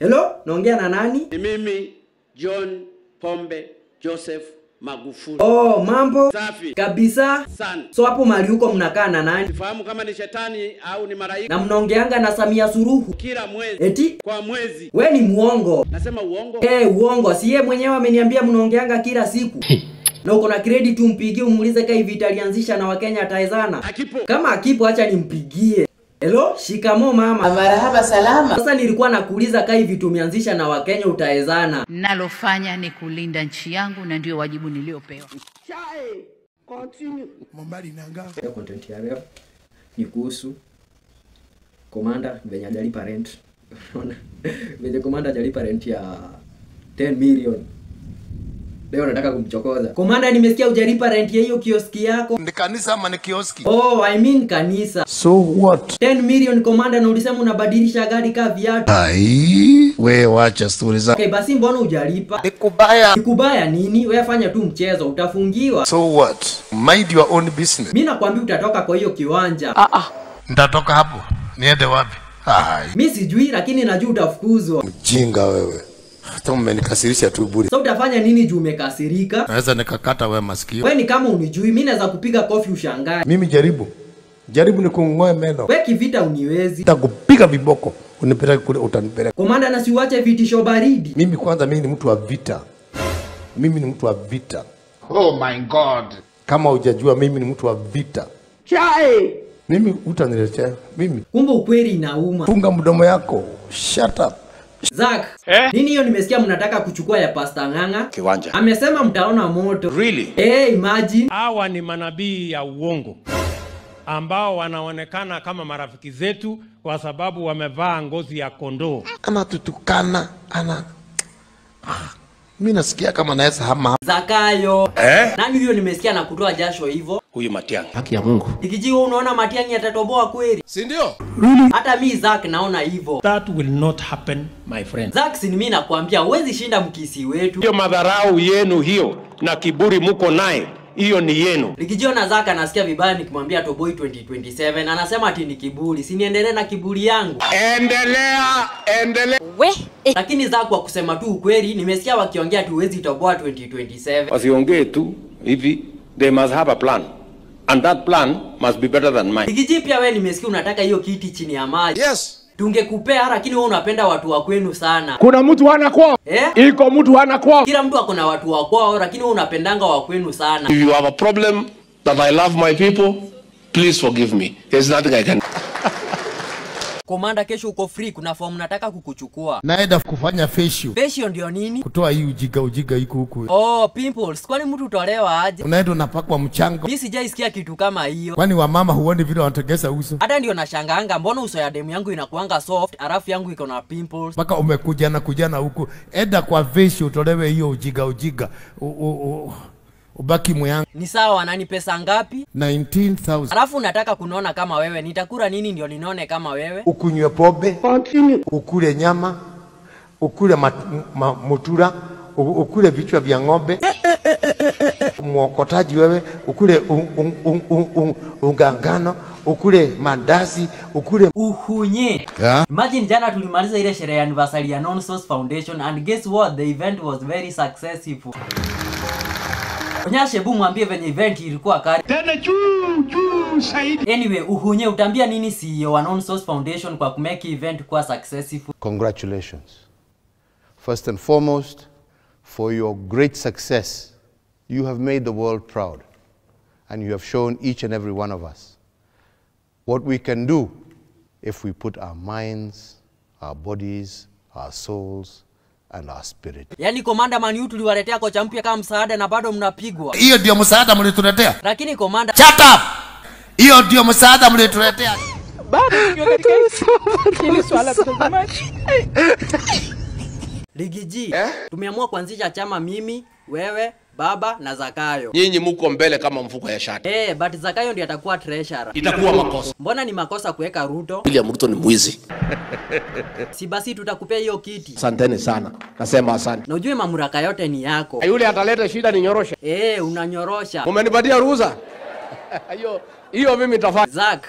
Hello, naongea na nani? Ni mimi John Pombe Joseph Magufuli. Oh, mambo safi kabisa sana. So hapo mahali huko mnakaa na nani? Sifahamu kama ni shetani au ni malaika. Na mnaongeanga na Samia Suluhu Kila mwezi. Eti Kwa mwezi. we ni muongo. Nasema uongo? Uongo. Si yeye mwenyewe ameniambia mnaongeanga kila siku. Na uko na credit umpigie umuulize kama hivi italianzisha na Wakenya ataezana. Akipo. Kama akipo acha nimpigie. Hello, shikamo mama. Marahaba, salama. Sasa nilikuwa nakuuliza kama hivi tumeanzisha na Wakenya utaezana. Nalofanya ni kulinda nchi yangu na ndio wajibu niliopewa. Chai. Continue. Mombali nanga. Content ya leo ni kuhusu Komanda venye hajalipa rent. Unaona? Venye Komanda hajalipa rent ya 10 million. Leo nataka kumchokoza. Komanda, nimesikia hujalipa rent ya hiyo kioski yako. Ni kanisa ama ni kioski? Oh, I mean kanisa. So what? 10 million Komanda, na ulisema unabadilisha gari ka viatu. Ai, wewe wacha story za. Okay, basi mbona hujalipa? Nikubaya. Nikubaya nini? Wewe fanya tu mchezo, utafungiwa. So what? Mind your own business. Mimi nakwambia utatoka kwa hiyo kiwanja. Nitatoka hapo. Niende wapi? Ai. Mimi sijui lakini najua utafukuzwa. Mjinga wewe. Hata umenikasirisha tu bure. Sasa utafanya nini juu umekasirika? Naweza nikakata wewe masikio. Wewe ni kama unijui, mimi naweza kupiga kofi ushangae. Mimi jaribu. Jaribu nikung'oe meno. Wewe kivita uniwezi. Nitakupiga viboko. Unipeleke kule utanipeleka. Komanda, na siuache vitisho baridi. Mimi kwanza mimi ni mtu wa vita. Mimi ni mtu wa vita. Oh my God. Kama hujajua mimi ni mtu wa vita. Chai. Mimi utaniletea. Mimi. Kumbe ukweli inauma. Funga mdomo yako. Shut up. Zak, nini hiyo nimesikia mnataka kuchukua ya Pastor Ng'ang'a? Kiwanja. Amesema mtaona moto. Really? Imagine. Hawa ni manabii ya uongo ambao wanaonekana kama marafiki zetu kwa sababu wamevaa ngozi ya kondoo. Anatutukana, mimi nasikia kama naweza hama. Zakayo. Nani huyo nimesikia na kutoa jasho hivyo? Huyu Matiang'i. Haki ya Mungu. Ikijiwa unaona Matiang'i atatoboa kweli? Si ndio? Hata mimi Zak naona hivyo. That will not happen, my friend. Zak, si mimi nakwambia huwezi shinda mkisi wetu. Hiyo madharau yenu hiyo na kiburi muko naye, hiyo ni yenu. Nikijiona Zak anasikia vibaya nikimwambia toboi 2027, anasema ati ni kiburi. Si niendelee na kiburi yangu? Endelea. Lakini Zak, kwa kusema tu ukweli, nimesikia wakiongea tu huwezi toboa 2027. Wasiongee tu hivi, they must have a plan. And that plan must be better than mine. Nikiji pia wewe nimesikia unataka hiyo kiti chini ya maji. Yes. Tungekupea lakini wewe unapenda watu wa kwenu sana. Kuna mtu hana kwao? Iko mtu hana kwao. Kila mtu akona watu wa kwao lakini wewe unapendanga wa kwenu sana. If you have a problem that I love my people, please forgive me. There's nothing I can. Komanda, kesho uko free, kuna form nataka kukuchukua. Naenda kufanya facial. Facial ndio nini? Kutoa hii ujiga iko huku. Oh, pimples. Kwani mtu utolewa aje? Unaenda unapakwa mchanga. Mimi sijaisikia kitu kama hiyo. Kwani wamama huoni vile wanategesa uso? Hata ndio nashangaanga mbona uso ya demu yangu inakuanga soft, alafu yangu iko na pimples. Mpaka umekujana huku. Enda kwa facial utolewe hiyo ujiga. Ubaki mwangu. Ni sawa, nani pesa ngapi? 19,000. Alafu nataka kunaona kama wewe. Nitakula nini ndio ninaone kama wewe? Ukunywe pombe. Continue. Ukule nyama. Ukule mutura. Ukule vichwa vya ng'ombe. Mwokotaji wewe. Ukule ungangano. Ukule mandazi. Ukule uhunye. Imagine jana tulimaliza ile sherehe ya anniversary ya Non-Source Foundation and guess what? The event was very successful. Onyeshe bu mwambie venye event ilikuwa kali. Tena juu saidi. Anyway, uhunye utambia nini CEO wa Non-Source Foundation kwa kumake event kuwa successful? Congratulations. First and foremost, for your great success, you have made the world proud. And you have shown each and every one of us what we can do if we put our minds, our bodies, our souls, and our spirit. Yani Komanda, Man U tuliwaletea kocha mpya kama msaada na bado mnapigwa. hiyo ndio msaada mlituletea. Lakini Komanda, Shut up. Hiyo ndio msaada mlituletea. Ligi G, tumeamua kuanzisha chama mimi, wewe, baba na Zakayo. Nyinyi muko mbele kama mfuko ya shati. But Zakayo ndiye atakuwa treasurer. Itakuwa makosa. Mbona ni makosa kuweka Ruto? William Ruto ni mwizi. Si basi tutakupea hiyo kiti. Asanteni sana. Nasema asante. Na ujue mamlaka yote ni yako. Yule ataleta shida ni nyorosha. Unanyorosha. Umenipatia ruhusa? Hiyo mimi nitafanya. Zack,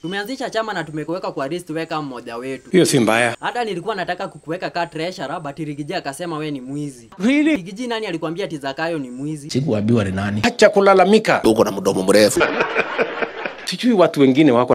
tumeanzisha chama na tumekuweka kwa list weka mmoja wetu. Hiyo si mbaya. Hata nilikuwa nataka kukuweka ka treasurer but Rigiji akasema we ni mwizi. Really? Rigiji nani alikwambia ati Zakayo ni mwizi? Sikuambiwa ni nani. Acha kulalamika. Uko na mdomo mrefu. Sijui watu wengine wako